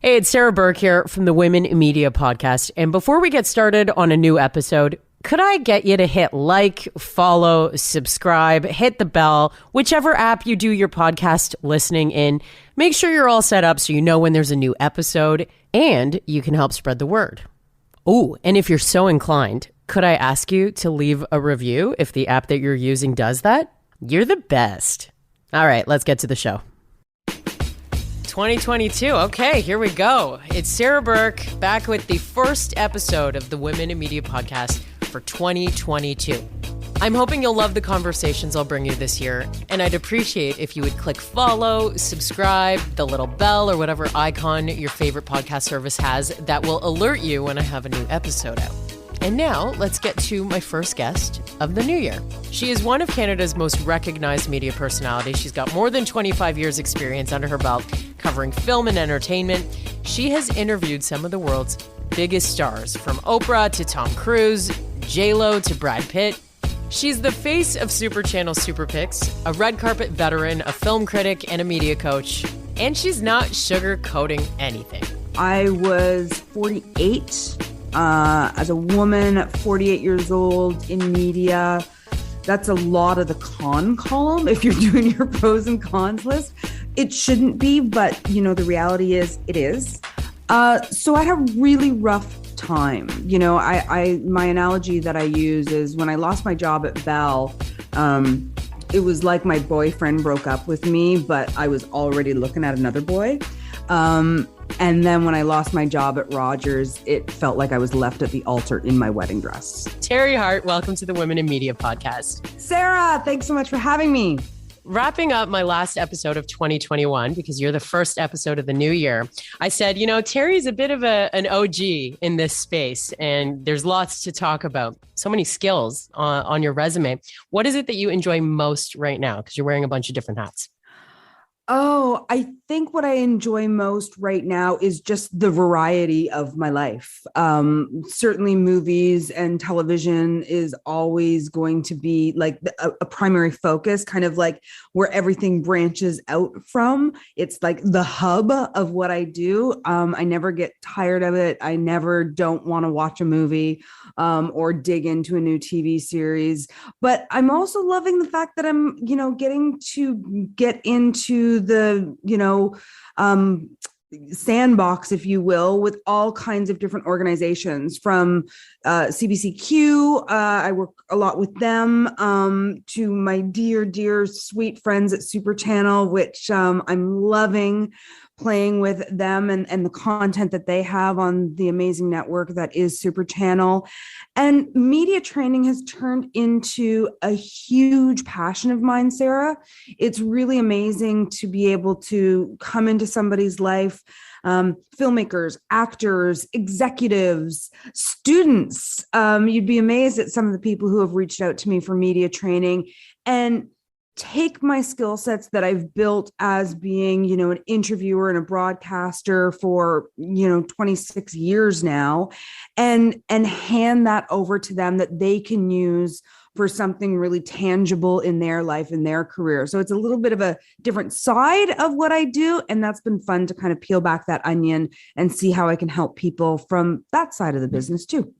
Hey, it's Sarah Burke here from the Women in Media podcast. And before we get started on a new episode, could I get you to hit like, follow, subscribe, hit the bell, whichever app you do your podcast listening in. Make sure you're all set up so you know when there's a new episode and you can help spread the word. Oh, and if you're so inclined, could I ask you to leave a review if the app that you're using does that? You're the best. All right, let's get to the show. 2022. Okay, here we go. It's Sarah Burke back with the first episode of the Women in Media podcast for 2022. I'm hoping you'll love the conversations I'll bring you this year, and I'd appreciate if you would click follow, subscribe, the little bell, or whatever icon your favorite podcast service has that will alert you when I have a new episode out. And now, let's get to my first guest of the new year. She is one of Canada's most recognized media personalities. She's got more than 25 years experience under her belt covering film and entertainment. She has interviewed some of the world's biggest stars, from Oprah to Tom Cruise, J-Lo to Brad Pitt. She's the face of Super Channel Superpicks, a red carpet veteran, a film critic, and a media coach. And she's not sugarcoating anything. I was 48 as a woman at 48 years old in media. That's a lot of the con column if you're doing your pros and cons list. It shouldn't be, but the reality is it is. So I had a really rough time. My analogy that I use is when I lost my job at Bell, it was like my boyfriend broke up with me, but I was already looking at another boy. And then when I lost my job at Rogers, it felt like I was left at the altar in my wedding dress. Teri Hart, welcome to the Women in Media podcast. Sarah, thanks so much for having me. Wrapping up my last episode of 2021, because you're the first episode of the new year, I said, Teri's a bit of an OG in this space, and there's lots to talk about. So many skills on your resume. What is it that you enjoy most right now? Because you're wearing a bunch of different hats. Oh, I think what I enjoy most right now is just the variety of my life. Certainly movies and television is always going to be like a primary focus, kind of like where everything branches out from. It's like the hub of what I do. I never get tired of it. I never don't want to watch a movie or dig into a new TV series. But I'm also loving the fact that I'm, getting to get into the, sandbox, if you will, with all kinds of different organizations from CBCQ. I work a lot with them, to my dear, sweet friends at Super Channel, which I'm loving playing with them and the content that they have on the amazing network that is Super Channel. And media training has turned into a huge passion of mine, Sarah. It's really amazing to be able to come into somebody's life, filmmakers, actors, executives, students. You'd be amazed at some of the people who have reached out to me for media training and take my skill sets that I've built as being, an interviewer and a broadcaster for, 26 years now, and hand that over to them that they can use for something really tangible in their life, in their career. So it's a little bit of a different side of what I do. And that's been fun to kind of peel back that onion and see how I can help people from that side of the business too.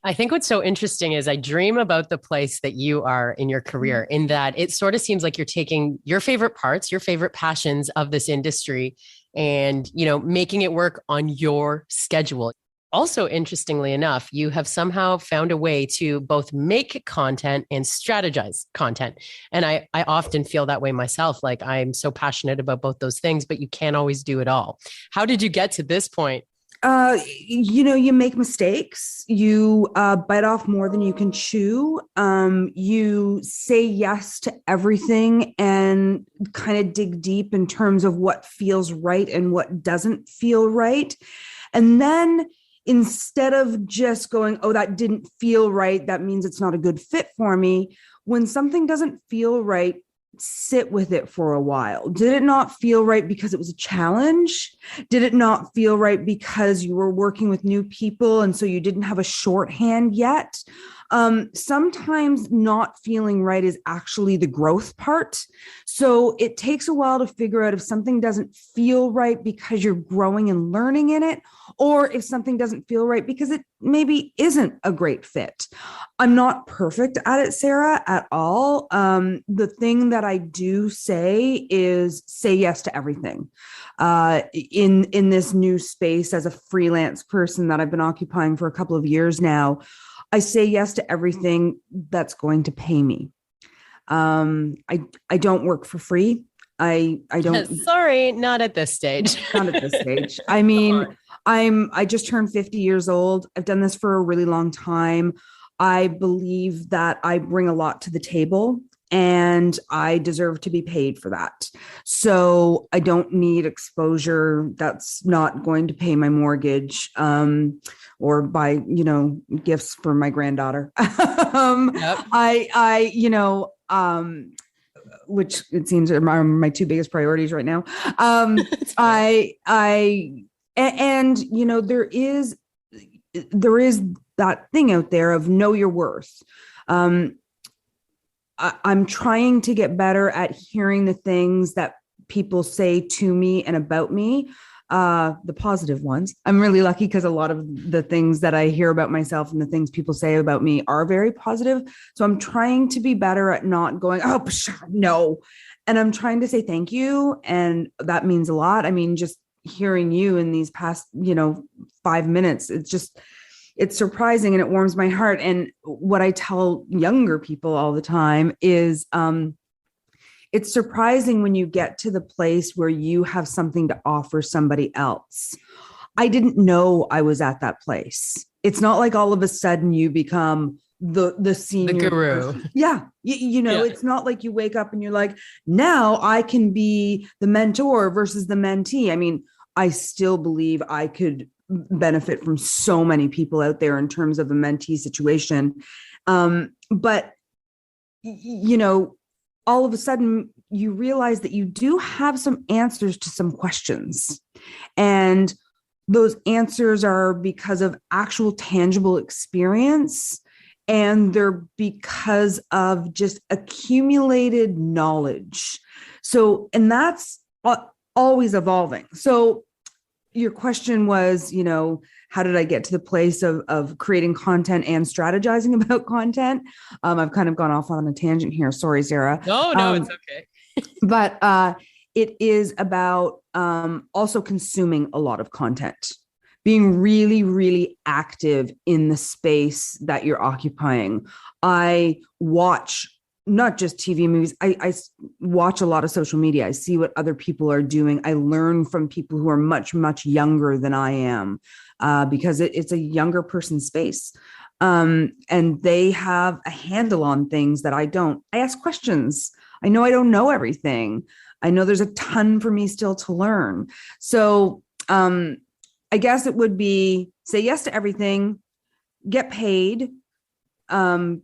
I think what's so interesting is I dream about the place that you are in your career, in that it sort of seems like you're taking your favorite parts, your favorite passions of this industry and, making it work on your schedule. Also, interestingly enough, you have somehow found a way to both make content and strategize content. And I often feel that way myself. Like I'm so passionate about both those things, but you can't always do it all. How did you get to this point? You make mistakes, you bite off more than you can chew. You say yes to everything and kind of dig deep in terms of what feels right and what doesn't feel right. And then instead of just going, oh, that didn't feel right, that means it's not a good fit for me. When something doesn't feel right, sit with it for a while. Did it not feel right because it was a challenge? Did it not feel right because you were working with new people and so you didn't have a shorthand yet? Sometimes not feeling right is actually the growth part. So it takes a while to figure out if something doesn't feel right because you're growing and learning in it, or if something doesn't feel right because it maybe isn't a great fit. I'm not perfect at it, Sarah, at all. The thing that I do say is say yes to everything. In this new space as a freelance person that I've been occupying for a couple of years now, I say yes to everything that's going to pay me. I don't work for free. I don't. Sorry, not at this stage. Not at this stage. I mean, I just turned 50 years old. I've done this for a really long time. I believe that I bring a lot to the table and I deserve to be paid for that. So I don't need exposure that's not going to pay my mortgage, or buy, gifts for my granddaughter. Yep. Which it seems are my two biggest priorities right now. There is that thing out there of know your worth. I'm trying to get better at hearing the things that people say to me and about me, the positive ones. I'm really lucky because a lot of the things that I hear about myself and the things people say about me are very positive. So I'm trying to be better at not going, oh, no. And I'm trying to say thank you. And that means a lot. I mean, just hearing you in these past, 5 minutes, it's surprising and it warms my heart. And what I tell younger people all the time is, it's surprising when you get to the place where you have something to offer somebody else. I didn't know I was at that place. It's not like all of a sudden you become the senior, the guru. Yeah. It's not like you wake up and you're like, now I can be the mentor versus the mentee. I mean, I still believe I could benefit from so many people out there in terms of a mentee situation. But all of a sudden you realize that you do have some answers to some questions. And those answers are because of actual tangible experience. And they're because of just accumulated knowledge. So, and that's always evolving. So your question was, how did I get to the place of creating content and strategizing about content? I've kind of gone off on a tangent here. Sorry, Sarah. No, it's okay. But it is about also consuming a lot of content, being really, really active in the space that you're occupying. I watch not just TV movies. I watch a lot of social media. I see what other people are doing. I learn from people who are much, much younger than I am, because it's a younger person's space. And they have a handle on things that I don't. I ask questions. I know I don't know everything. I know there's a ton for me still to learn. So I guess it would be say yes to everything, get paid,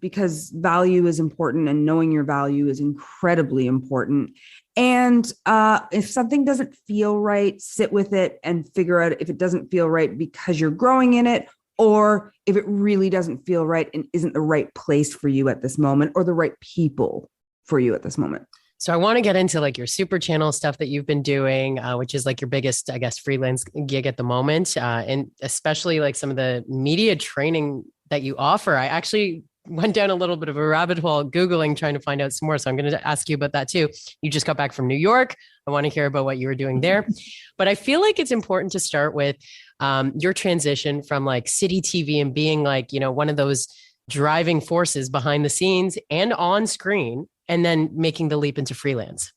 because value is important and knowing your value is incredibly important. And if something doesn't feel right, sit with it and figure out if it doesn't feel right because you're growing in it, or if it really doesn't feel right and isn't the right place for you at this moment or the right people for you at this moment. So I want to get into like your Super Channel stuff that you've been doing, which is like your biggest, I guess, freelance gig at the moment. And especially like some of the media training that you offer. I actually went down a little bit of a rabbit hole Googling, trying to find out some more. So I'm going to ask you about that too. You just got back from New York. I want to hear about what you were doing there. But I feel like it's important to start with your transition from like city TV and being like, one of those driving forces behind the scenes and on screen, and then making the leap into freelance.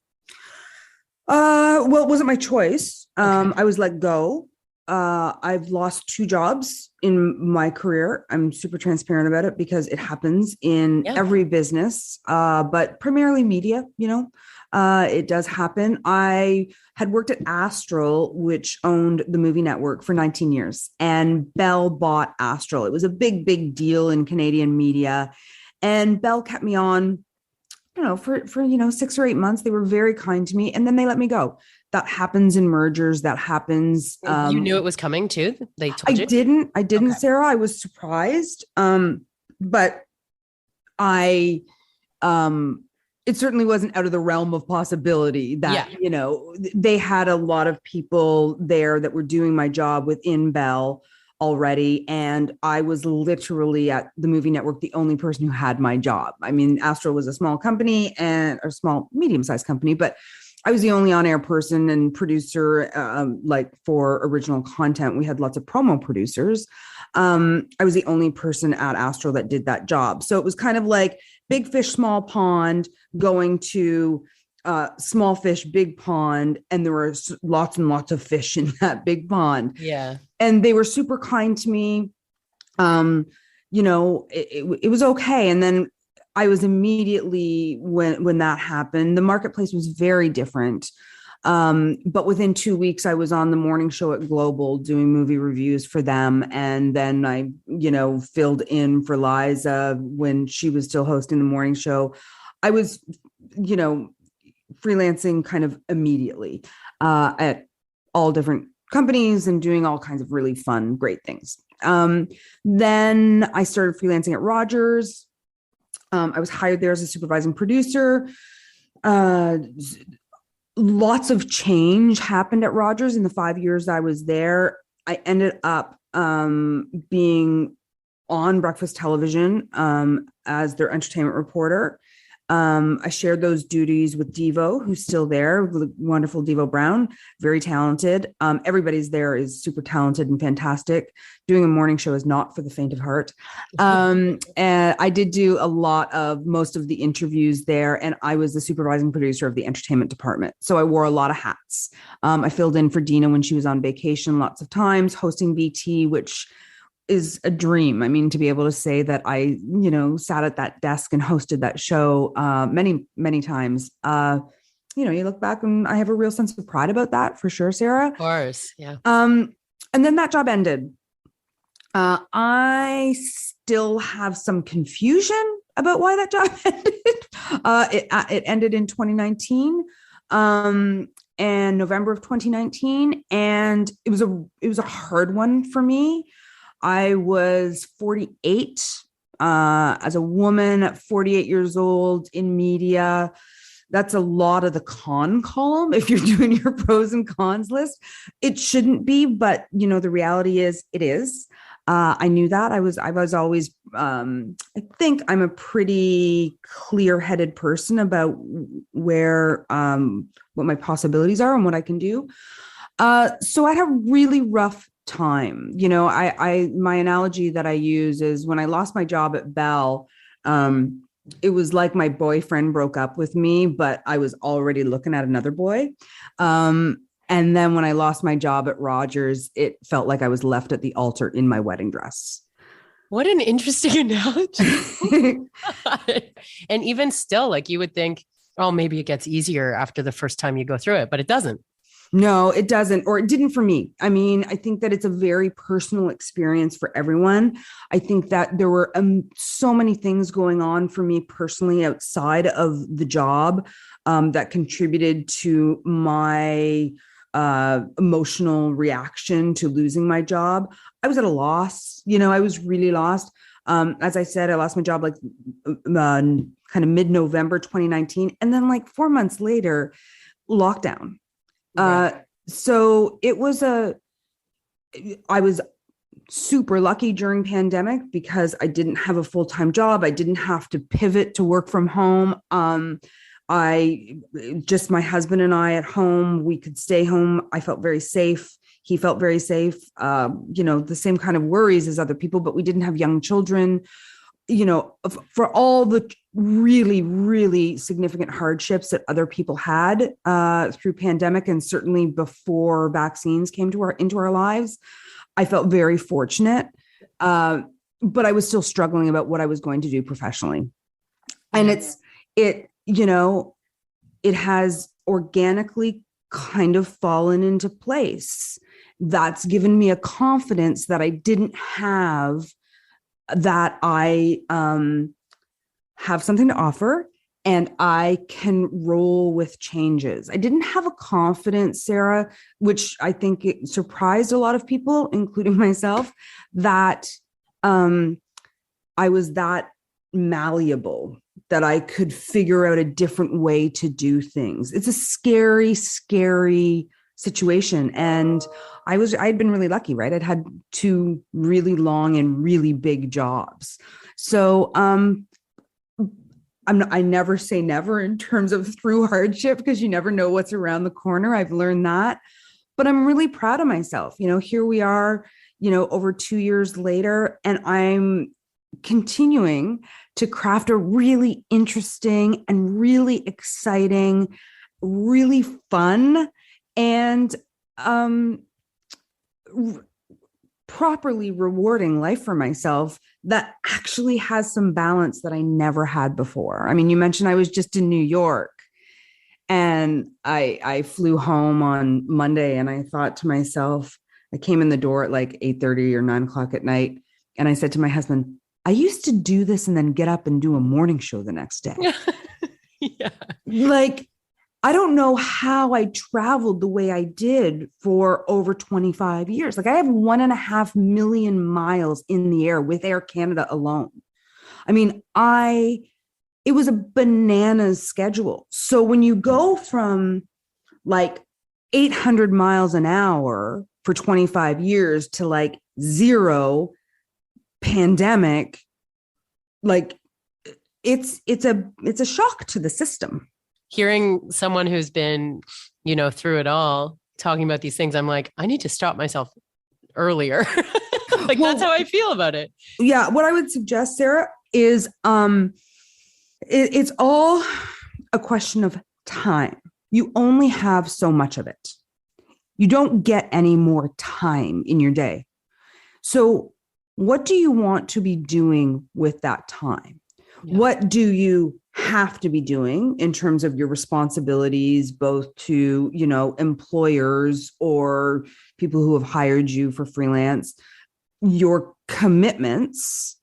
Well, it wasn't my choice. Okay. I was let go. I've lost 2 jobs in my career. I'm super transparent about it because it happens in every business, but primarily media, it does happen. I had worked at Astral, which owned the movie network for 19 years, and Bell bought Astral. It was a big, big deal in Canadian media. And Bell kept me on, for 6 or 8 months. They were very kind to me, and then they let me go. That happens in mergers. That happens. You knew it was coming too? They told you? I didn't, okay. Sarah. I was surprised. But I, it certainly wasn't out of the realm of possibility that, you know, they had a lot of people there that were doing my job within Bell already. And I was literally at the movie network, the only person who had my job. I mean, Astro was a small company and a small, medium-sized company, but I was the only on-air person and producer, like for original content. We had lots of promo producers. I was the only person at Astro that did that job. So it was kind of like big fish, small pond, going to small fish, big pond. And there were lots and lots of fish in that big pond. Yeah. And they were super kind to me. You know, it was okay. And then I was immediately, when that happened, the marketplace was very different. But within 2 weeks, I was on the morning show at Global doing movie reviews for them. And then I, you know, filled in for Liza when she was still hosting the morning show. I was, you know, freelancing kind of immediately at all different companies and doing all kinds of really fun, great things. Then I started freelancing at Rogers. I was hired there as a supervising producer. Lots of change happened at Rogers in the 5 years I was there. I ended up being on breakfast television as their entertainment reporter. I shared those duties with Devo, who's still there, the wonderful Devo Brown, very talented. Everybody's there is super talented and fantastic. Doing a morning show is not for the faint of heart. And I did do a lot of most of the interviews there, and I was the supervising producer of the entertainment department. So I wore a lot of hats. I filled in for Dina when she was on vacation lots of times, hosting BT, which is a dream. I mean, to be able to say that I, you know, sat at that desk and hosted that show many, many times. You know, you look back and I have a real sense of pride about that for sure, Sarah. Of course. Yeah. And then that job ended. I still have some confusion about why that job ended. It ended in 2019. And November of 2019. And it was a hard one for me. I was 48 as a woman at 48 years old in media. That's a lot of the con column if you're doing your pros and cons list. It shouldn't be, but you know, the reality is it is. I knew that. I was always, I think I'm a pretty clear-headed person about where, what my possibilities are and what I can do. So I had a really rough time. You know, my analogy that I use is when I lost my job at Bell, it was like my boyfriend broke up with me, but I was already looking at another boy. And then when I lost my job at Rogers, it felt like I was left at the altar in my wedding dress. What an interesting analogy. And even still, like you would think, oh, maybe it gets easier after the first time you go through it, but it doesn't. No, it doesn't, or it didn't for me. I mean, I think that it's a very personal experience for everyone. I think that there were so many things going on for me personally outside of the job that contributed to my emotional reaction to losing my job. I was at a loss. You know, I was really lost. As I said, I lost my job like kind of mid-November 2019. And then like 4 months later, lockdown. Right. So it was I was super lucky during pandemic because I didn't have a full-time job. I didn't have to pivot to work from home. My husband and I at home, we could stay home. I felt very safe. He felt very safe. You know, the same kind of worries as other people, but we didn't have young children. You know, for all the really, really significant hardships that other people had through pandemic, and certainly before vaccines came into our lives, I felt very fortunate. But I was still struggling about what I was going to do professionally. And it has organically kind of fallen into place. That's given me a confidence that I didn't have, that I have something to offer and I can roll with changes. I didn't have a confidence, Sarah, which I think it surprised a lot of people, including myself, that I was that malleable, that I could figure out a different way to do things. It's a scary, scary situation. And I'd been really lucky, right? I'd had 2 really long and really big jobs. So, I never say never in terms of through hardship, because you never know what's around the corner. I've learned that, but I'm really proud of myself. Here we are, over 2 years later, and I'm continuing to craft a really interesting and really exciting, really fun and properly rewarding life for myself that actually has some balance that I never had before. I mean, you mentioned I was just in New York, and I flew home on Monday, and I thought to myself, I came in the door at like 8:30 or 9:00 at night, and I said to my husband, I used to do this and then get up and do a morning show the next day. Yeah. Like, I don't know how I traveled the way I did for over 25 years. Like, I have 1.5 million miles in the air with Air Canada alone. I mean, it was a bananas schedule. So when you go from like 800 miles an hour for 25 years to like 0 pandemic, like it's a shock to the system. Hearing someone who's been, through it all, talking about these things, I'm like, I need to stop myself earlier. That's how I feel about it. Yeah. What I would suggest, Sarah, is it's all a question of time. You only have so much of it. You don't get any more time in your day. So what do you want to be doing with that time? Yeah. What do you have to be doing in terms of your responsibilities, both to, employers or people who have hired you for freelance, your commitments,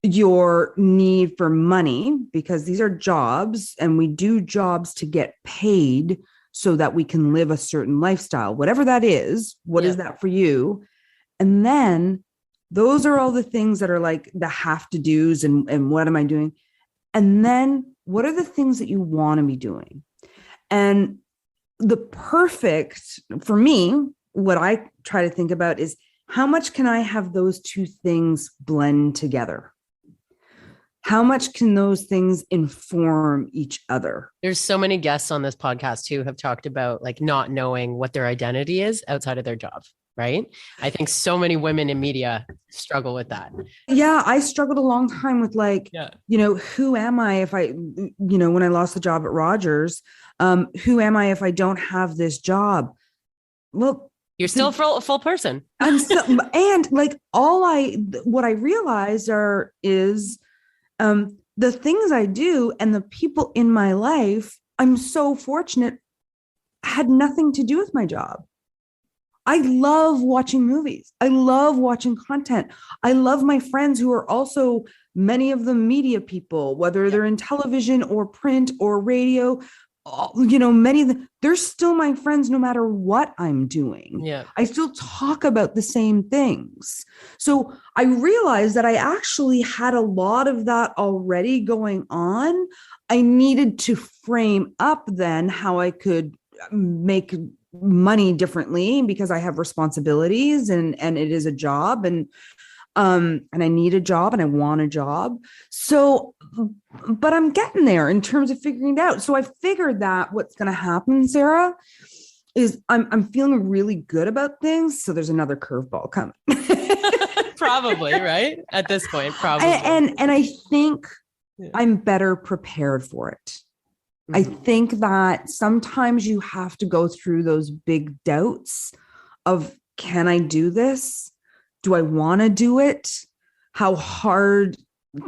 your need for money, because these are jobs and we do jobs to get paid so that we can live a certain lifestyle, whatever that is. What is that for you? And then those are all the things that are like the have to do's and what am I doing? And then what are the things that you want to be doing? And the perfect, for me, what I try to think about is how much can I have those 2 things blend together? How much can those things inform each other? There's so many guests on this podcast who have talked about like not knowing what their identity is outside of their job. Right. I think so many women in media struggle with that. Yeah. I struggled a long time with who am I if I, when I lost the job at Rogers, who am I if I don't have this job? Well, you're still a full person. And like what I realized is the things I do and the people in my life, I'm so fortunate, had nothing to do with my job. I love watching movies. I love watching content. I love my friends who are also, many of them, media people, whether they're in television or print or radio, many of them, they're still my friends no matter what I'm doing. Yeah. I still talk about the same things. So I realized that I actually had a lot of that already going on. I needed to frame up then how I could make money differently because I have responsibilities and it is a job and I need a job and I want a job. So, but I'm getting there in terms of figuring it out. So I figured that what's going to happen, Sarah, is I'm feeling really good about things. So there's another curveball coming. Probably, right? At this point, probably. And I think I'm better prepared for it. I think that sometimes you have to go through those big doubts of, can I do this? Do I want to do it? How hard,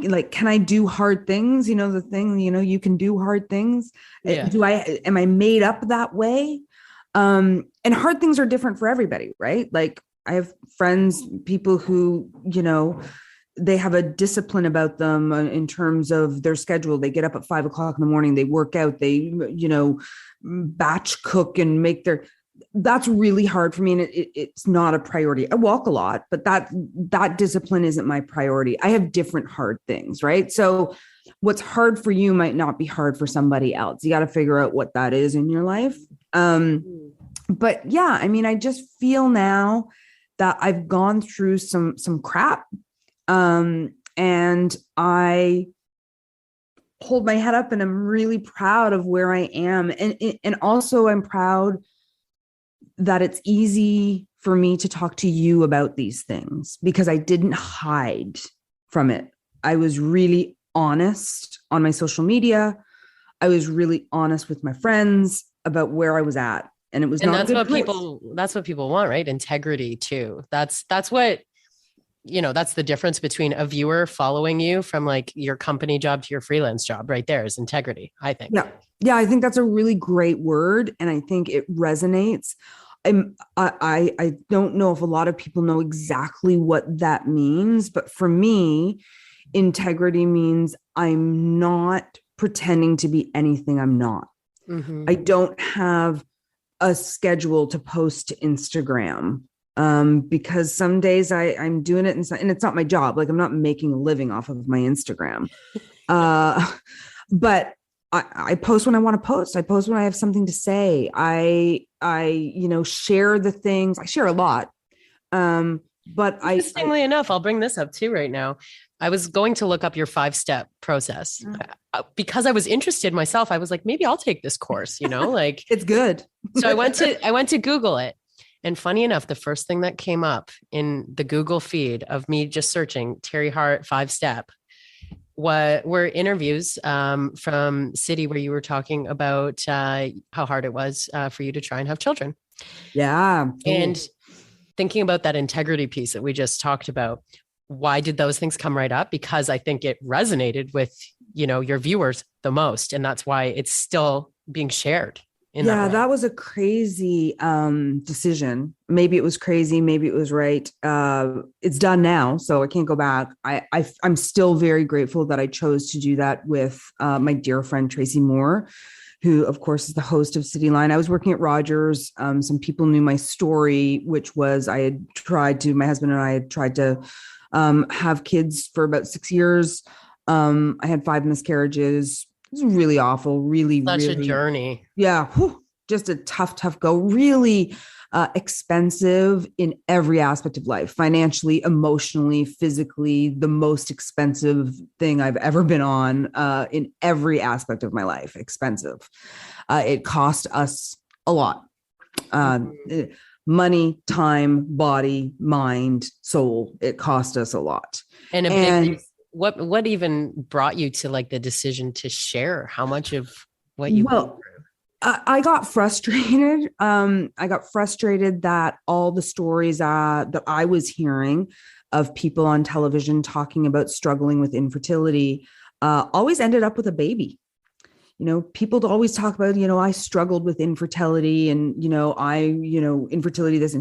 can I do hard things? The thing, you can do hard things. Yeah. Am I made up that way? And hard things are different for everybody, right? Like I have friends, people who, they have a discipline about them in terms of their schedule. They get up at 5 o'clock in the morning, they work out, they, batch cook and make that's really hard for me. And it's not a priority. I walk a lot, but that discipline isn't my priority. I have different hard things, right? So what's hard for you might not be hard for somebody else. You got to figure out what that is in your life. But yeah, I mean, I just feel now that I've gone through some crap. And I hold my head up and I'm really proud of where I am. And also I'm proud that it's easy for me to talk to you about these things because I didn't hide from it. I was really honest on my social media. I was really honest with my friends about where I was at. And it was not that's what people want, right? Integrity too. That's what, that's the difference between a viewer following you from like your company job to your freelance job right there is integrity, I think. Yeah. Yeah. I think that's a really great word. And I think it resonates. I don't know if a lot of people know exactly what that means, but for me, integrity means I'm not pretending to be anything I'm not. Mm-hmm. I don't have a schedule to post to Instagram because some days I'm doing it and it's not my job. Like I'm not making a living off of my Instagram. But I post when I want to post. I post when I have something to say. I share the things. I share a lot. But interestingly enough, I'll bring this up too right now. I was going to look up your 5-step process because I was interested myself. I was like, maybe I'll take this course, like it's good. So I went to Google it. And funny enough, the first thing that came up in the Google feed of me just searching Teri Hart 5-step were interviews from City where you were talking about how hard it was for you to try and have children. Yeah. And thinking about that integrity piece that we just talked about, why did those things come right up? Because I think it resonated with, your viewers the most. And that's why it's still being shared. That was a crazy decision. Maybe it was crazy. Maybe it was right. It's done now, so I can't go back. I'm still very grateful that I chose to do that with my dear friend, Tracy Moore, who of course is the host of City Line. I was working at Rogers. Some people knew my story, which was my husband and I had tried to have kids for about 6 years. I had 5 miscarriages. It was really awful, really a journey. Yeah. Just a tough go, really expensive in every aspect of life, financially, emotionally, physically, the most expensive thing I've ever been on in every aspect of my life. Expensive. It cost us a lot. Money, time, body, mind, soul. It cost us a lot. And what even brought you to like the decision to share how much of what you went through? I got frustrated. I got frustrated that all the stories that I was hearing of people on television talking about struggling with infertility always ended up with a baby. People always talk about, I struggled with infertility and, infertility, this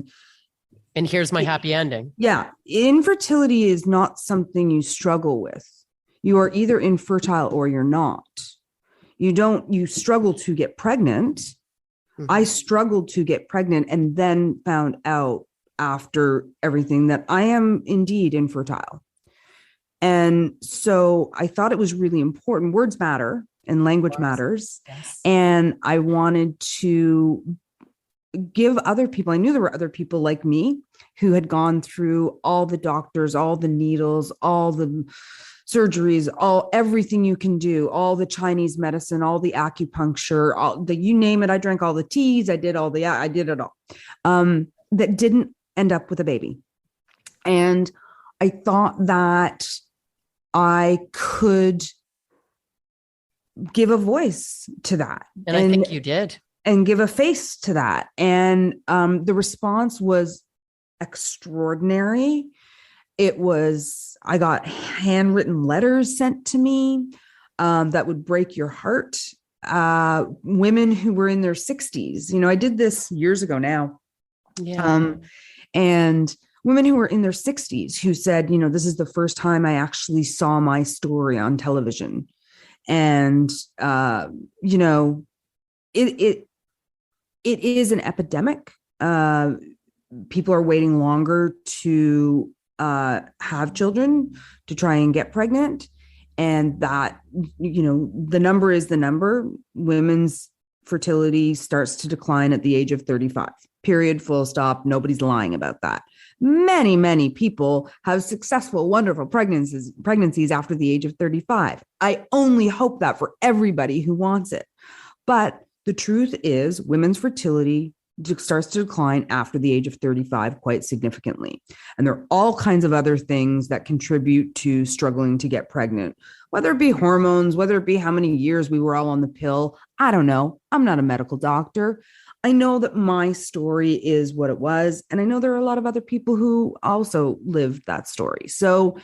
and here's my happy ending. Yeah. Infertility is not something you struggle with. You are either infertile or you're not. You struggle to get pregnant. Mm-hmm. I struggled to get pregnant and then found out after everything that I am indeed infertile. And so I thought it was really important. Words matter and language matters. Yes. And I wanted to give other people, I knew there were other people like me who had gone through all the doctors, all the needles, all the surgeries, everything you can do, all the Chinese medicine, all the acupuncture, you name it. I drank all the teas. I did it all. That didn't end up with a baby. And I thought that I could give a voice to that. And I think you did. And give a face to that. And the response was extraordinary. I got handwritten letters sent to me that would break your heart. Women who were in their 60s. I did this years ago now. Yeah. And women who were in their 60s who said, this is the first time I actually saw my story on television. And, it is an epidemic. People are waiting longer to have children, to try and get pregnant. And that, the number is the number. Women's fertility starts to decline at the age of 35. Period, full stop. Nobody's lying about that. Many, many people have successful, wonderful pregnancies after the age of 35. I only hope that for everybody who wants it. But the truth is, women's fertility starts to decline after the age of 35 quite significantly. And there are all kinds of other things that contribute to struggling to get pregnant, whether it be hormones, whether it be how many years we were all on the pill. I don't know. I'm not a medical doctor. I know that my story is what it was. And I know there are a lot of other people who also lived that story. So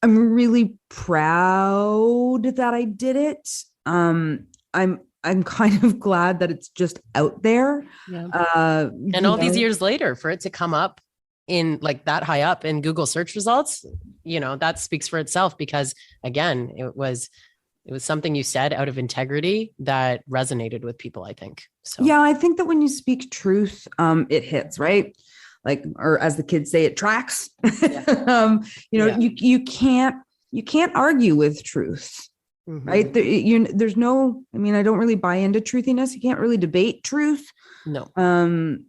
I'm really proud that I did it. I'm kind of glad that it's just out there. Yeah. And all these years later, for it to come up in like that high up in Google search results, that speaks for itself, because again, it was something you said out of integrity that resonated with people, I think. So yeah, I think that when you speak truth, it hits, right? Like, or as the kids say, it tracks. Yeah. You can't argue with truth. Mm-hmm. Right. There's no, I don't really buy into truthiness. You can't really debate truth. No.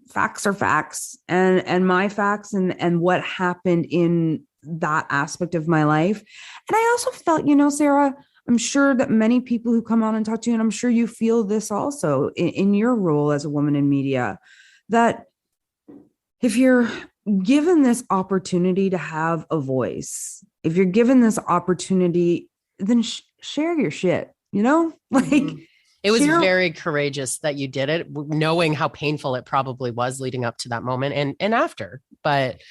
Facts are facts, and my facts and what happened in that aspect of my life. And I also felt, Sarah, I'm sure that many people who come on and talk to you, and I'm sure you feel this also in your role as a woman in media, that if you're given this opportunity to have a voice, if you're given this opportunity, then share your shit, it was very courageous that you did it, knowing how painful it probably was leading up to that moment and after. But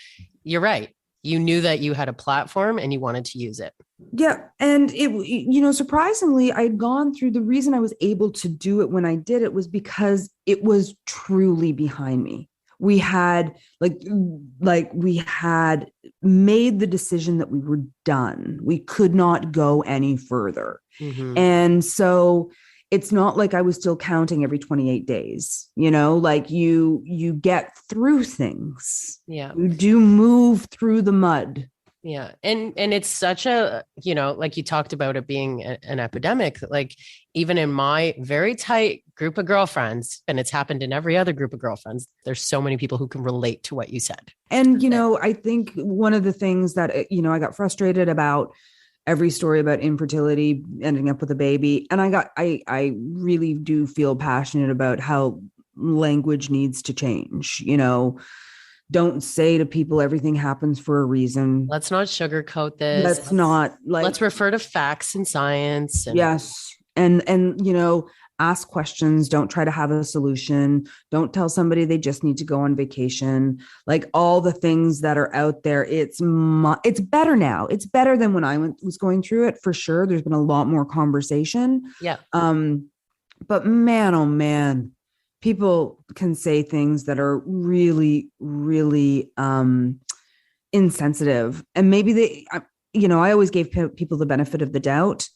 you're right. You knew that you had a platform and you wanted to use it. Yeah. And it, surprisingly, I'd gone through, the reason I was able to do it when I did it was because it was truly behind me. We had we had made the decision that we were done. We could not go any further. Mm-hmm. And so it's not like I was still counting every 28 days, you get through things. Yeah. You do move through the mud. Yeah. And it's such a, like you talked about it being an epidemic, like even in my very tight group of girlfriends, and it's happened in every other group of girlfriends, there's so many people who can relate to what you said. And, I think one of the things that, I got frustrated about every story about infertility, ending up with a baby. And I really do feel passionate about how language needs to change, Don't say to people everything happens for a reason. Let's not sugarcoat this. Let's refer to facts and science. Yes. And ask questions. Don't try to have a solution. Don't tell somebody they just need to go on vacation. Like all the things that are out there. It's better now. It's better than when I was going through it, for sure. There's been a lot more conversation. Yeah. But man, oh man, people can say things that are really, really insensitive. And maybe I always gave people the benefit of the doubt,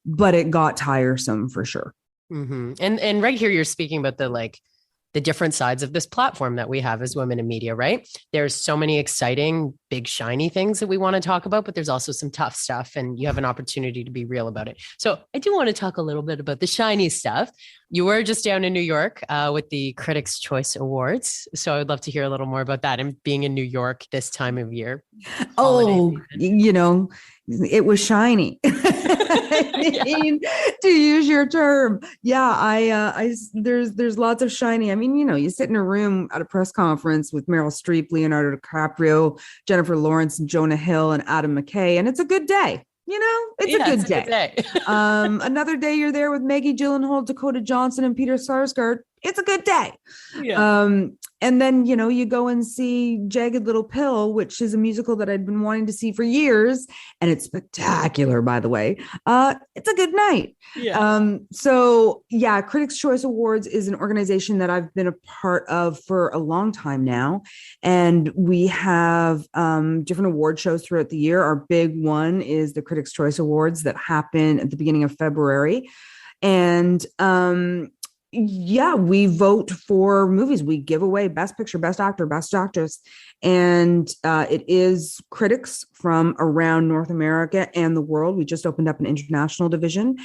but it got tiresome for sure. Mm-hmm. And right here, you're speaking about the different sides of this platform that we have as women in media, right? There's so many exciting, big, shiny things that we want to talk about, but there's also some tough stuff, and you have an opportunity to be real about it. So I do want to talk a little bit about the shiny stuff. You were just down in New York with the Critics' Choice Awards. So I would love to hear a little more about that and being in New York this time of year. Oh, it was shiny. To use your term. Yeah. There's lots of shiny. You sit in a room at a press conference with Meryl Streep, Leonardo DiCaprio, Jennifer Lawrence, and Jonah Hill, and Adam McKay, and it's a good day. It's a good day. Another day you're there with Maggie Gyllenhaal, Dakota Johnson, and Peter Sarsgaard. It's a good day. Yeah. And then, you go and see Jagged Little Pill, which is a musical that I'd been wanting to see for years. And it's spectacular, by the way. It's a good night. Yeah. Critics' Choice Awards is an organization that I've been a part of for a long time now. And we have different award shows throughout the year. Our big one is the Critics' Choice Awards that happen at the beginning of February. And Yeah, we vote for movies. We give away Best Picture, Best Actor, Best Actress. And it is critics from around North America and the world. We just opened up an international division.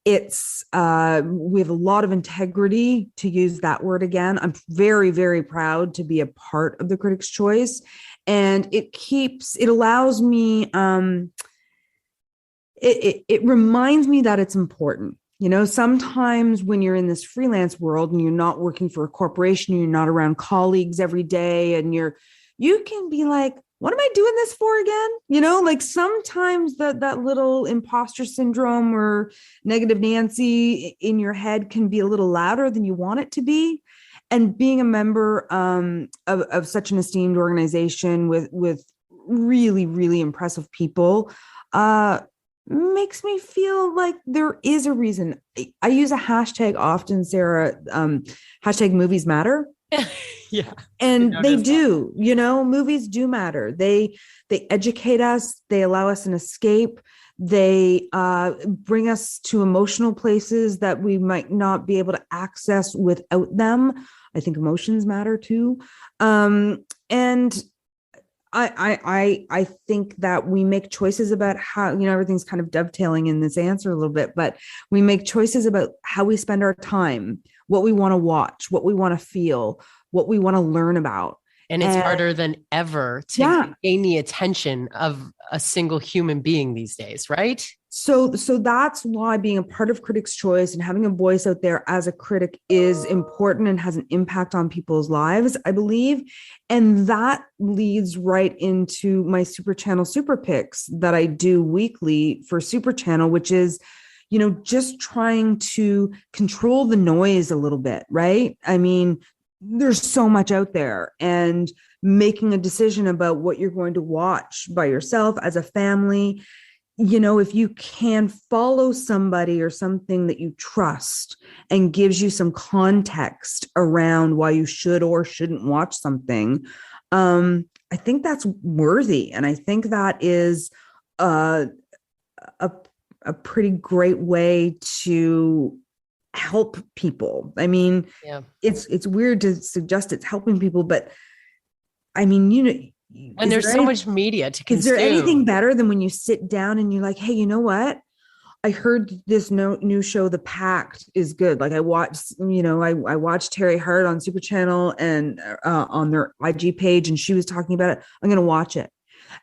It's we have a lot of integrity, to use that word again. I'm very, very proud to be a part of the Critics' Choice. And it allows me, it reminds me that it's important. Sometimes when you're in this freelance world and you're not working for a corporation, you're not around colleagues every day, and you can be like, what am I doing this for again? Like sometimes that little imposter syndrome or negative Nancy in your head can be a little louder than you want it to be. And being a member of such an esteemed organization with really, really impressive people, makes me feel like there is a reason. I use a hashtag often, Sarah, hashtag movies matter. Yeah. And they do, movies do matter. They educate us. They allow us an escape. They bring us to emotional places that we might not be able to access without them. I think emotions matter too. And I think that we make choices about how, everything's kind of dovetailing in this answer a little bit, but we make choices about how we spend our time, what we want to watch, what we want to feel, what we want to learn about. And it's harder than ever to gain the attention of a single human being these days, right? So that's why being a part of Critics' Choice and having a voice out there as a critic is important and has an impact on people's lives, I believe. And that leads right into my Super Channel Superpicks that I do weekly for Super Channel, which is, just trying to control the noise a little bit, right? I mean, there's so much out there, and making a decision about what you're going to watch by yourself as a family. If you can follow somebody or something that you trust and gives you some context around why you should or shouldn't watch something, I think that's worthy. And I think that is a pretty great way to help people. I mean, it's weird to suggest it's helping people, but I mean, and there's so much media to consume. Is there anything better than when you sit down and you're like, hey, you know what? I heard this new show, The Pact, is good. Like I watched Teri Hart on Super Channel and on their IG page, and she was talking about it. I'm going to watch it.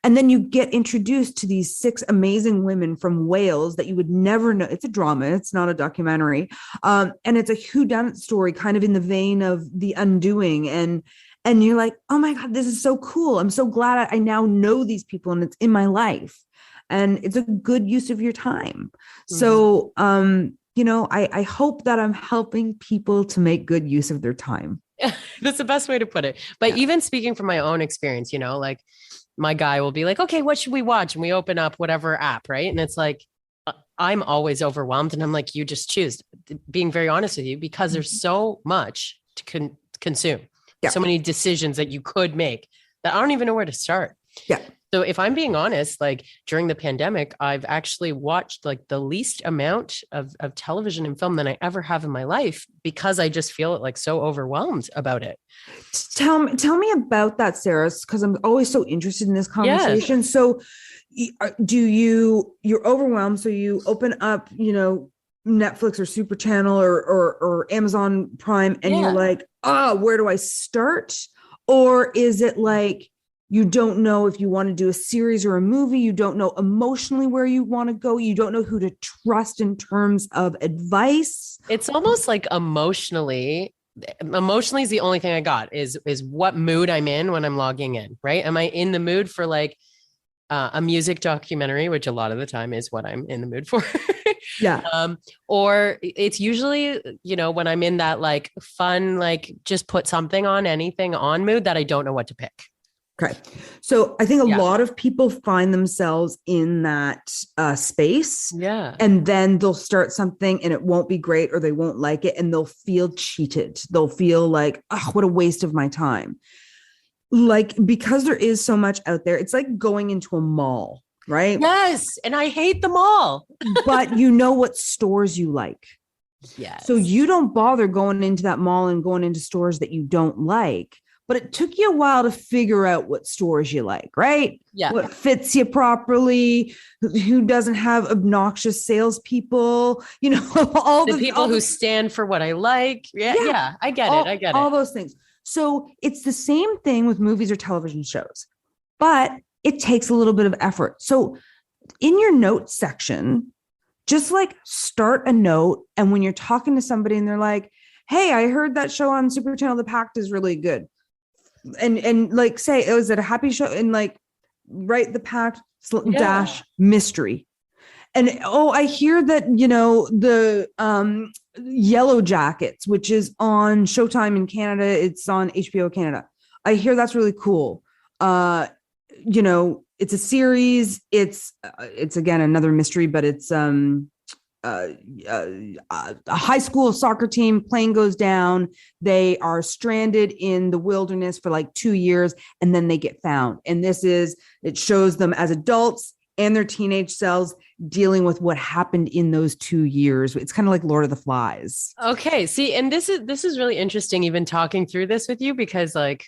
And then you get introduced to these 6 amazing women from Wales that you would never know. It's a drama. It's not a documentary. And it's a whodunit story, kind of in the vein of The Undoing. And you're like, oh my God, this is so cool. I'm so glad I now know these people and it's in my life. And it's a good use of your time. Mm-hmm. So, I hope that I'm helping people to make good use of their time. That's the best way to put it. But even speaking from my own experience, like my guy will be like, okay, what should we watch? And we open up whatever app, right? And it's like, I'm always overwhelmed. And I'm like, you just choose. Being very honest with you, because there's so much to consume. Yeah. So many decisions that you could make that I don't even know where to start. Yeah. So if I'm being honest, like during the pandemic, I've actually watched like the least amount of television and film than I ever have in my life, because I just feel like so overwhelmed about it. Tell me about that, Sarah, because I'm always so interested in this conversation. Yes. So you're overwhelmed. So you open up, Netflix or Super Channel or Amazon Prime, and you're like, where do I start? Or is it like, you don't know if you want to do a series or a movie, you don't know emotionally where you want to go, you don't know who to trust in terms of advice? It's almost like emotionally is the only thing I got is what mood I'm in when I'm logging in, right? Am I in the mood for like a music documentary, which a lot of the time is what I'm in the mood for. Yeah. Or it's usually, when I'm in that like fun, like just put something on anything on mood that I don't know what to pick. Okay. So I think a lot of people find themselves in that space. Yeah. And then they'll start something and it won't be great, or they won't like it, and they'll feel cheated. They'll feel like, oh, what a waste of my time. Like, because there is so much out there, it's like going into a mall, right? Yes. And I hate the mall. But you know what stores you like. Yes. So you don't bother going into that mall and going into stores that you don't like. But it took you a while to figure out what stores you like, right? Yeah. What fits you properly, who doesn't have obnoxious salespeople, all the people who stand for what I like. Yeah, I get it. All those things. So it's the same thing with movies or television shows, but it takes a little bit of effort. So in your notes section, just like start a note. And when you're talking to somebody and they're like, hey, I heard that show on Super Channel, The Pact is really good. And like say, is it a happy show? And like write The Pact dash mystery. And I hear that, the Yellow Jackets, which is on Showtime in Canada, it's on HBO Canada. I hear that's really cool. It's a series. It's again another mystery, but it's a high school soccer team, plane goes down. They are stranded in the wilderness for like 2 years, and then they get found. And it shows them as adults and their teenage selves dealing with what happened in those 2 years. It's kind of like Lord of the Flies. Okay. See, and this is really interesting, even talking through this with you, because like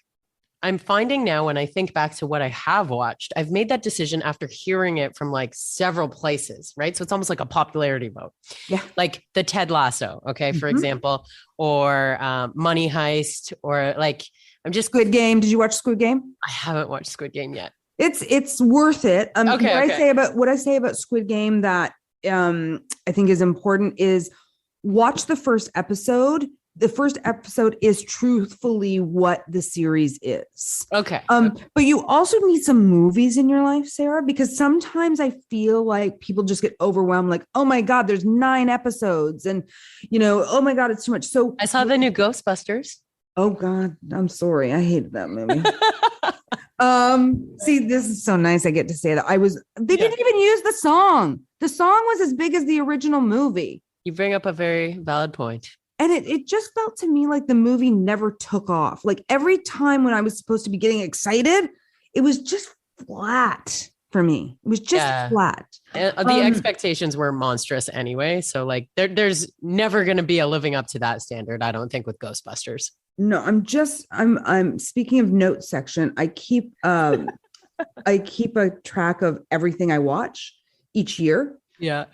I'm finding now when I think back to what I have watched, I've made that decision after hearing it from like several places, right? So it's almost like a popularity vote. Yeah. Like the Ted Lasso, okay, for example, or Money Heist, or like Squid Game. Did you watch Squid Game? I haven't watched Squid Game yet. It's worth it. What I say about Squid Game that I think is important is watch the first episode. The first episode is truthfully what the series is. Okay. But you also need some movies in your life, Sarah, because sometimes I feel like people just get overwhelmed. Like, oh my God, there's 9 episodes and, oh my God, it's too much. So I saw the new Ghostbusters. Oh God, I'm sorry. I hated that movie. See, this is so nice. I get to say that they didn't even use the song. The song was as big as the original movie. You bring up a very valid point. And it just felt to me like the movie never took off. Like every time when I was supposed to be getting excited, it was just flat for me. It was just flat. The expectations were monstrous anyway. So like there's never going to be a living up to that standard, I don't think, with Ghostbusters. No, I'm speaking of note section. I keep I keep a track of everything I watch each year. Yeah.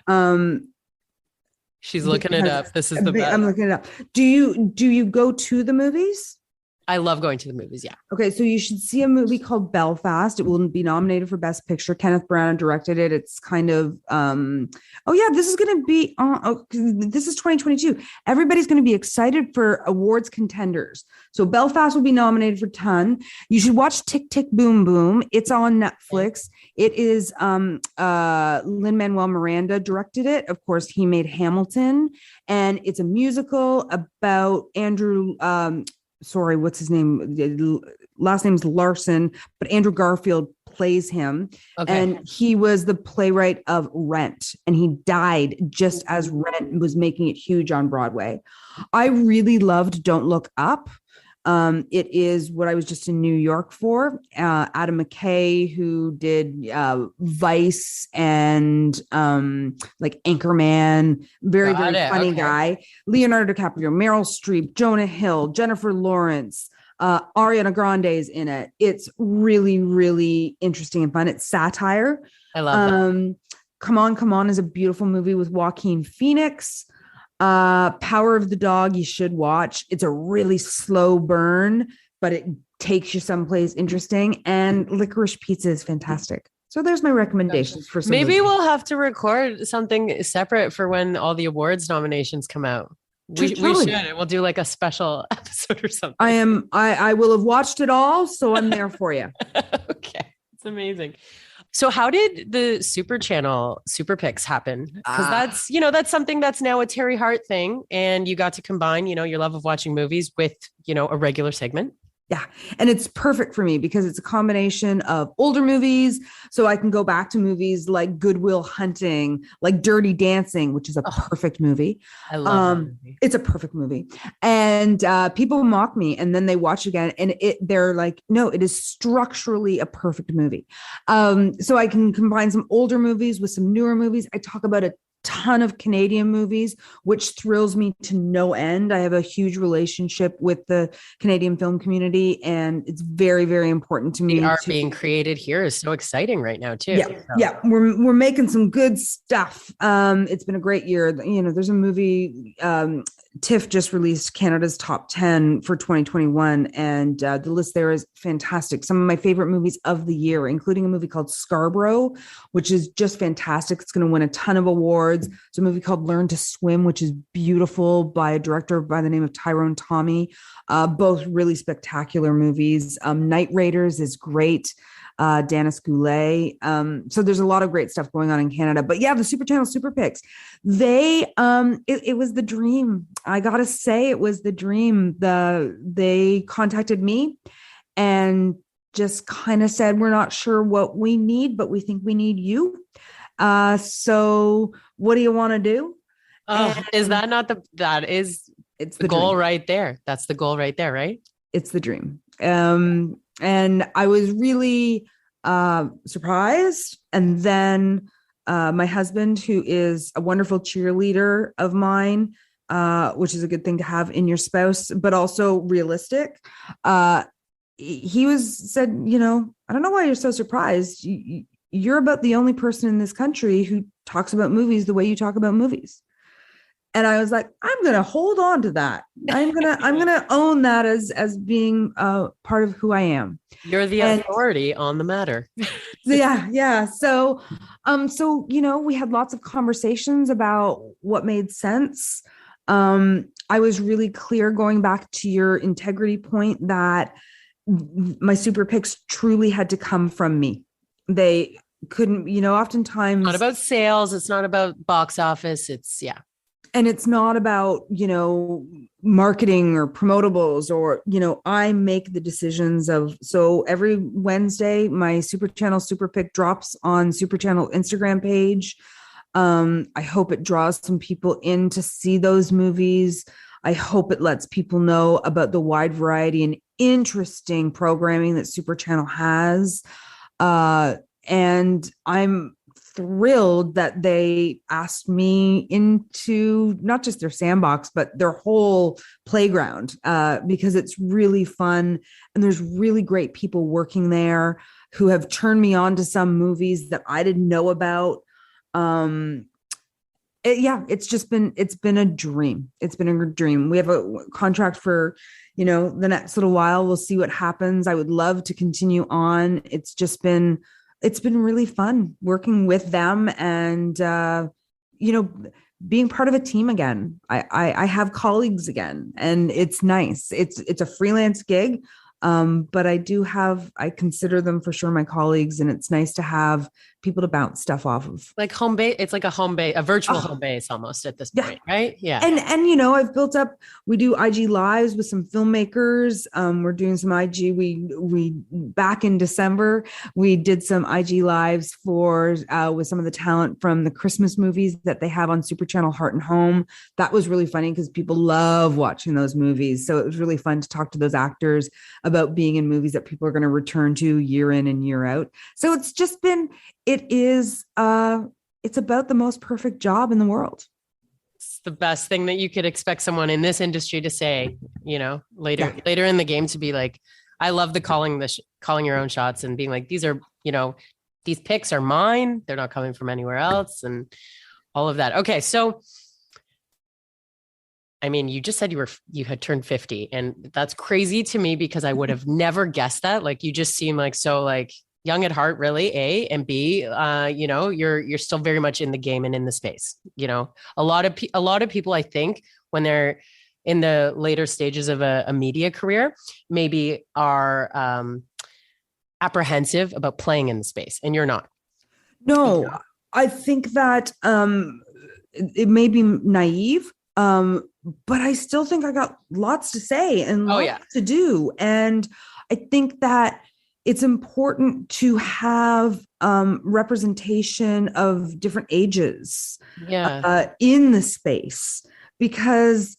She's looking it up. This is the best. I'm looking it up. Do you go to the movies? I love going to the movies. Yeah. Okay. So you should see a movie called Belfast. It will be nominated for Best Picture. Kenneth Branagh directed it. It's kind of, this is going to be, this is 2022. Everybody's going to be excited for awards contenders. So Belfast will be nominated for ton. You should watch Tick, Tick, Boom, Boom. It's on Netflix. It is, Lin-Manuel Miranda directed it. Of course, he made Hamilton, and it's a musical about Andrew, what's his name? Last name's Larson, but Andrew Garfield plays him. Okay. And he was the playwright of Rent, and he died just as Rent was making it huge on Broadway. I really loved Don't Look Up. It is what I was just in New York for. Adam McKay, who did Vice and like Anchorman, very funny guy. Leonardo DiCaprio, Meryl Streep, Jonah Hill, Jennifer Lawrence, Ariana Grande is in it. It's really, really interesting and fun. It's satire. I love that. Come On is a beautiful movie with Joaquin Phoenix. Power of the Dog, you should watch. It's a really slow burn, but it takes you someplace interesting. And Licorice Pizza is fantastic. So there's my recommendations for some. Maybe we'll have to record something separate for when all the awards nominations come out. We should. We'll do like a special episode or something. I will have watched it all, so I'm there for you. Okay. It's amazing. So how did the Super Channel Superpicks happen? Because that's something that's now a Teri Hart thing. And you got to combine, your love of watching movies with, a regular segment. Yeah. And it's perfect for me because it's a combination of older movies. So I can go back to movies like Good Will Hunting, like Dirty Dancing, which is a perfect movie. I love that movie. It's a perfect movie. And people mock me and then they watch again and they're like, no, it is structurally a perfect movie. So I can combine some older movies with some newer movies. I talk about ton of Canadian movies, which thrills me to no end. I have a huge relationship with the Canadian film community, and it's very, very important to me. The art being created here is so exciting right now too. Yeah, yeah, we're making some good stuff. It's been a great year. You know, there's a movie. TIFF just released Canada's top 10 for 2021, and the list there is fantastic. Some of my favorite movies of the year, including a movie called Scarborough, which is just fantastic. It's going to win a ton of awards. There's a movie called Learn to Swim, which is beautiful, by a director by the name of Tyrone Tommy. Both really spectacular movies. Night Raiders is great. Danis Goulet. So there's a lot of great stuff going on in Canada. But yeah, the Super Channel Superpicks, it was the dream. I gotta say, it was the dream. They contacted me and just kind of said, we're not sure what we need, but we think we need you. So what do you want to do? Is that not it's the goal right there. That's the goal right there, right? It's the dream. And I was really surprised. And then my husband, who is a wonderful cheerleader of mine, which is a good thing to have in your spouse, but also realistic. He said, you know, I don't know why you're so surprised. You're about the only person in this country who talks about movies the way you talk about movies. And I was like, I'm going to hold on to that. I'm going to own that as being part of who I am. You're the authority on the matter. Yeah. So, you know, we had lots of conversations about what made sense. I was really clear, going back to your integrity point, that my super picks truly had to come from me. They couldn't, you know, oftentimes it's not about sales. It's not about box office. And it's not about, you know, marketing or promotables, or, you know, I make the decisions so every Wednesday, my Super Channel Super Pick drops on Super Channel Instagram page. I hope it draws some people in to see those movies. I hope it lets people know about the wide variety and interesting programming that Super Channel has. And I'm thrilled that they asked me into not just their sandbox, but their whole playground, because it's really fun. And there's really great people working there who have turned me on to some movies that I didn't know about. It's been a dream. It's been a dream. We have a contract for, you know, the next little while. We'll see what happens. I would love to continue on. It's been really fun working with them and, you know, being part of a team again. I have colleagues again, and it's nice. It's a freelance gig. But I consider them for sure my colleagues, and it's nice to have people to bounce stuff off of. Like home base. It's like a virtual home base almost at this point, right? Yeah. And, you know, I've built up, we do IG lives with some filmmakers. We're doing some IG. We back in December, we did some IG lives with some of the talent from the Christmas movies that they have on Super Channel Heart and Home. That was really funny because people love watching those movies. So it was really fun to talk to those actors about being in movies that people are going to return to year in and year out. So it's about the most perfect job in the world. It's the best thing that you could expect someone in this industry to say, you know, later in the game, to be like, I love the calling your own shots and being like, these are, you know, these picks are mine. They're not coming from anywhere else and all of that. Okay. So, I mean, you just said you had turned 50, and that's crazy to me because I would have never guessed that. Like, you just seem like so like young at heart, really, A, and B, you know, you're still very much in the game and in the space. You know, a lot of people, I think, when they're in the later stages of a media career, maybe are apprehensive about playing in the space, and you're not. No, you know? I think that it may be naive. But I still think I got lots to say and lots to do. And I think that it's important to have representation of different ages in the space, because,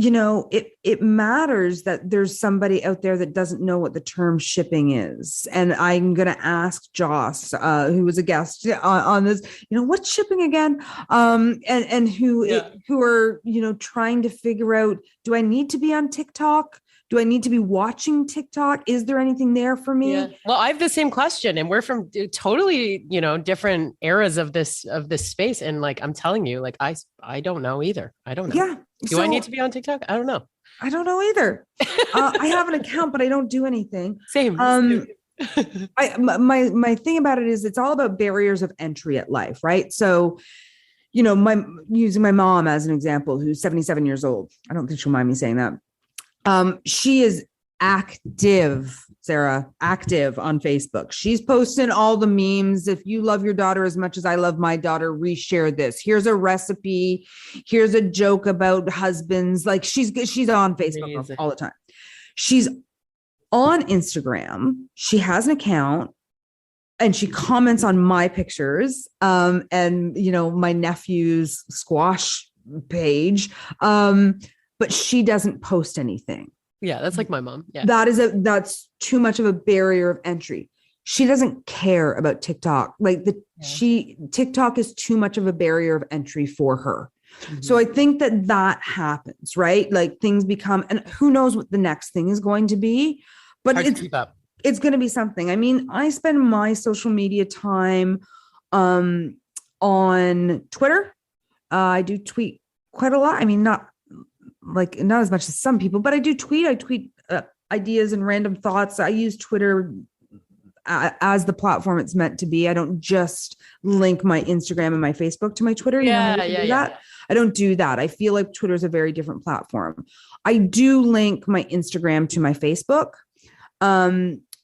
it matters that there's somebody out there that doesn't know what the term shipping is. And I'm going to ask Joss, who was a guest on this, what's shipping again? And who are, trying to figure out, do I need to be on TikTok? Do I need to be watching TikTok? Is there anything there for me? Yeah. Well, I have the same question, and we're from totally, different eras of this space. And like, I'm telling you, like, I don't know either. I don't know. Yeah. Do I need to be on TikTok? I don't know. I don't know either. I have an account, but I don't do anything. Same. My thing about it is it's all about barriers of entry at life, right? So, using my mom as an example, who's 77 years old. I don't think she'll mind me saying that. She is active, Sarah, active on Facebook. She's posting all the memes. If you love your daughter as much as I love my daughter, reshare this. Here's a recipe. Here's a joke about husbands. Like she's on Facebook Amazing. All the time. She's on Instagram. She has an account and she comments on my pictures. And my nephew's squash page. But she doesn't post anything. Yeah, that's like my mom. Yeah. That's too much of a barrier of entry. She doesn't care about TikTok. TikTok is too much of a barrier of entry for her. Mm-hmm. So I think that happens, right? Like things become, and who knows what the next thing is going to be, but it's going to be something. I mean, I spend my social media time on Twitter. I do tweet quite a lot. I mean, not as much as some people, but I do tweet. I tweet ideas and random thoughts. I use Twitter as the platform it's meant to be. I don't just link my Instagram and my Facebook to my Twitter. I don't do that. I feel like Twitter is a very different platform. I do link my Instagram to my Facebook.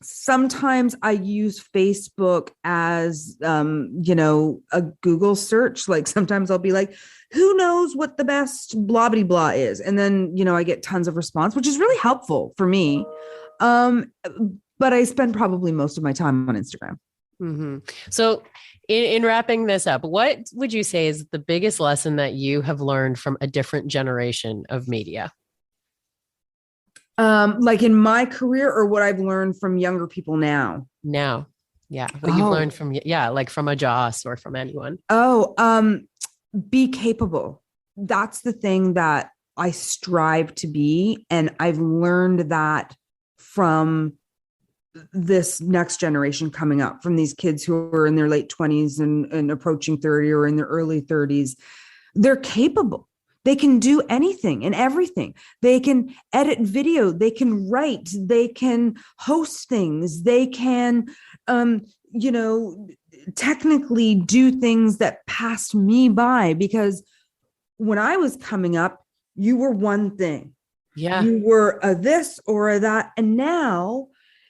Sometimes I use Facebook as, a Google search. Like sometimes I'll be like, who knows what the best blah, blah, blah is. And then, I get tons of response, which is really helpful for me. But I spend probably most of my time on Instagram. Mm-hmm. So in wrapping this up, what would you say is the biggest lesson that you have learned from a different generation of media? Like in my career or what I've learned from younger people now? Now. Yeah. What you've learned from, like from a Joss or from anyone. Be capable. That's the thing that I strive to be. And I've learned that from this next generation coming up, from these kids who are in their late 20s and approaching 30 or in their early 30s. They're capable. They can do anything and everything. They can edit video. They can write. They can host things. They can, technically do things that passed me by, because when I was coming up, you were one thing. Yeah. You were a this or a that. And now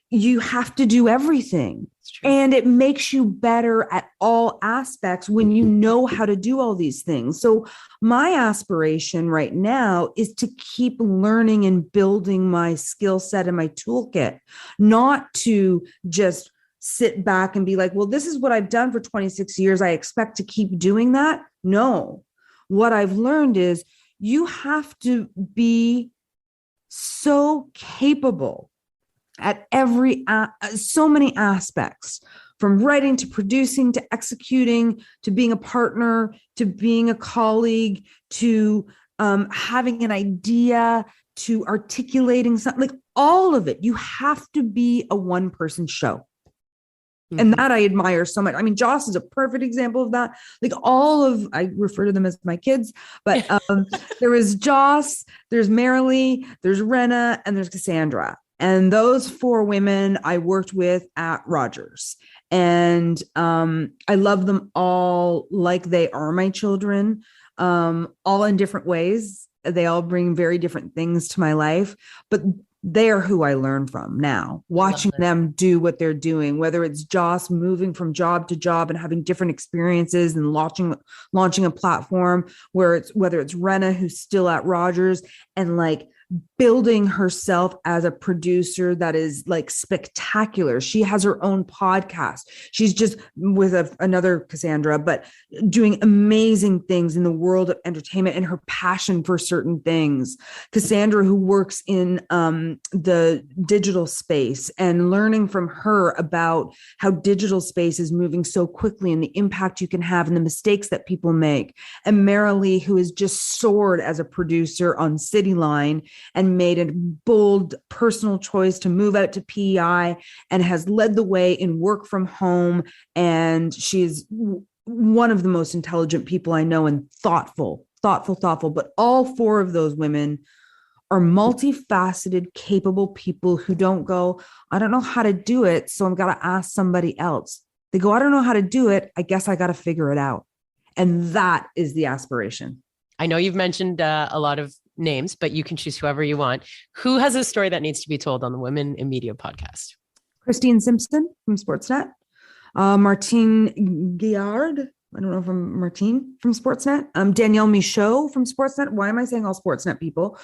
you have to do everything. And it makes you better at all aspects when you know how to do all these things. So my aspiration right now is to keep learning and building my skill set and my toolkit, not to just sit back and be like, well, this is what I've done for 26 years. I expect to keep doing that. No, what I've learned is you have to be so capable at so many aspects, from writing to producing to executing to being a partner to being a colleague to having an idea to articulating something, like all of it. You have to be a one-person show. Mm-hmm. And that I admire so much. I mean, Joss is a perfect example of that. Like I refer to them as my kids, but there was Joss, there's Marilee, there's Renna, and there's Cassandra. And those four women I worked with at Rogers. And I love them all like they are my children, all in different ways. They all bring very different things to my life, but they're who I learn from now, watching them do what they're doing, whether it's Joss moving from job to job and having different experiences and launching a platform, whether it's Renna, who's still at Rogers and like building herself as a producer that is like spectacular. She has her own podcast. She's just with another Cassandra, but doing amazing things in the world of entertainment and her passion for certain things. Cassandra, who works in the digital space, and learning from her about how digital space is moving so quickly and the impact you can have and the mistakes that people make. And Meryl Lee, who has just soared as a producer on City Line and made a bold personal choice to move out to PEI and has led the way in work from home. And she's one of the most intelligent people I know, and thoughtful. But all four of those women are multifaceted, capable people who don't go, I don't know how to do it, so I've got to ask somebody else. They go, I don't know how to do it, I guess I got to figure it out. And that is the aspiration. I know you've mentioned a lot of names, but you can choose whoever you want. Who has a story that needs to be told on the Women in Media podcast? Christine Simpson from Sportsnet. Martine Guillard. I don't know if I'm Martine from Sportsnet. Danielle Michaud from Sportsnet. Why am I saying all Sportsnet people?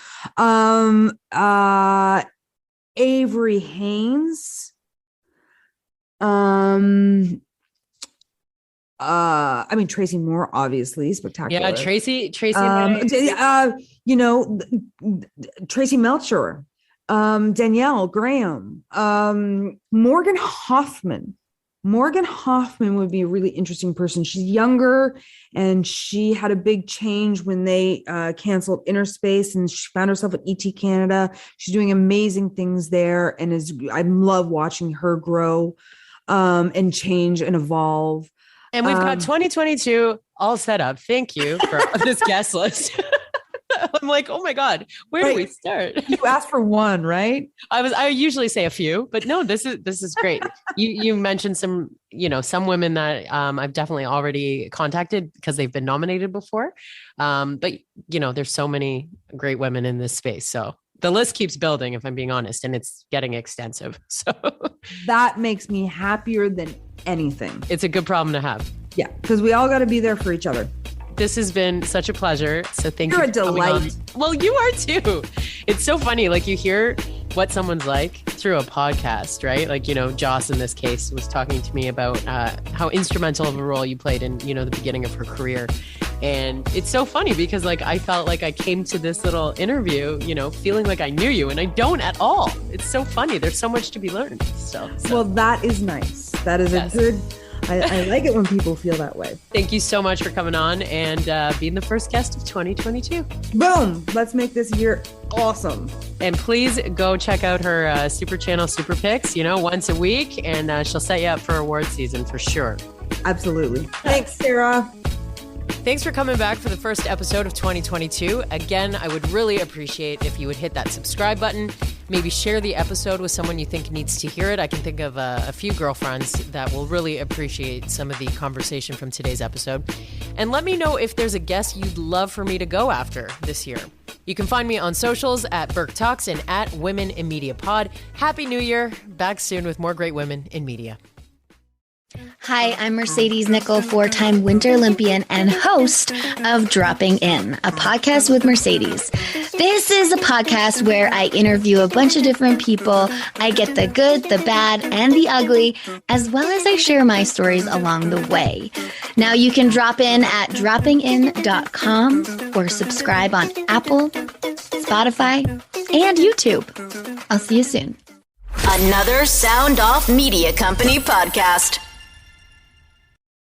Avery Haynes. I mean, Tracy Moore, obviously spectacular. Yeah, Tracy. Tracy Melcher, Danielle Graham, Morgan Hoffman. Morgan Hoffman would be a really interesting person. She's younger, and she had a big change when they canceled Interspace, and she found herself at ET Canada. She's doing amazing things there, and I love watching her grow and change and evolve. And we've got 2022 all set up. Thank you for this guest list. I'm like, oh my God, where do we start? You asked for one, right? I usually say a few, but no, this is great. You mentioned some women that I've definitely already contacted because they've been nominated before. But there's so many great women in this space. So the list keeps building, if I'm being honest, and it's getting extensive. So that makes me happier than anything. It's a good problem to have. Yeah, because we all got to be there for each other. This has been such a pleasure. So thank you. You're a delight. Well, you are too. It's so funny. Like, you hear what someone's like through a podcast, right? Like, Joss in this case was talking to me about how instrumental of a role you played in, the beginning of her career. And it's so funny because I felt like I came to this little interview, feeling like I knew you, and I don't at all. It's so funny. There's so much to be learned. So. Well, that is nice. That is a good, I like it when people feel that way. Thank you so much for coming on and being the first guest of 2022. Boom. Let's make this year awesome. And please go check out her Super Channel Superpicks, once a week, and she'll set you up for award season for sure. Absolutely. Thanks, Sarah. Thanks for coming back for the first episode of 2022. Again, I would really appreciate if you would hit that subscribe button, maybe share the episode with someone you think needs to hear it. I can think of a few girlfriends that will really appreciate some of the conversation from today's episode. And let me know if there's a guest you'd love for me to go after this year. You can find me on socials at Burke Talks and at Women in Media Pod. Happy New Year. Back soon with more great women in media. Hi, I'm Mercedes Nichol, four-time Winter Olympian and host of Dropping In, a podcast with Mercedes. This is a podcast where I interview a bunch of different people. I get the good, the bad, and the ugly, as well as I share my stories along the way. Now you can drop in at droppingin.com or subscribe on Apple, Spotify, and YouTube. I'll see you soon. Another Sound Off Media Company podcast.